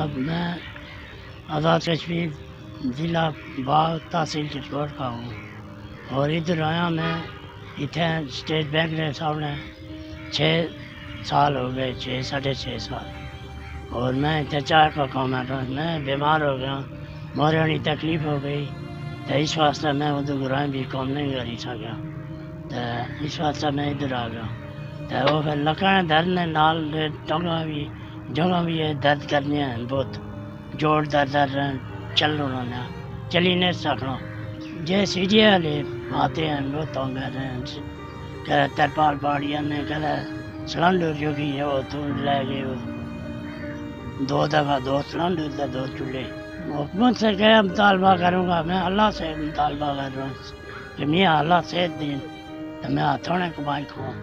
صاحب، میں آزاد کشمیر ضلع باغ تحصیل چتور کا ہوں، اور ادھر آیا میں اتنے اسٹیٹ بینک نے سامنے 6 سال ہو گئے، 6 سال، اور میں اتنے چائے کا کام ہے، میں بیمار ہو گیا، مارے والی تکلیف ہو گئی، تو اس واسطے میں ادھر گرائیں بھی کام نہیں کری سکیا، تو اس واسطے میں ادھر آ گیا، تو وہ پھر لکڑ درد نے نال جگہ بھی ہے درد کرنی ہیں بہت، جوڑ درد چلنا چلی نہیں سکنا، جی سیڑھی والے آتے ہیں بہت تنگ کر رہے ہیں، کہ ترپال پاڑی نے کہ سلنڈر جو بھی ہے وہ تو لے گئے، 2 دفعہ 2 سلنڈر 2 چولہے، حکومت سے کیا مطالبہ کروں گا، میں اللہ سے مطالبہ کر رہا ہوں کہ میاں اللہ صحت دیں تو میں تھوڑے کمائی کھاؤں۔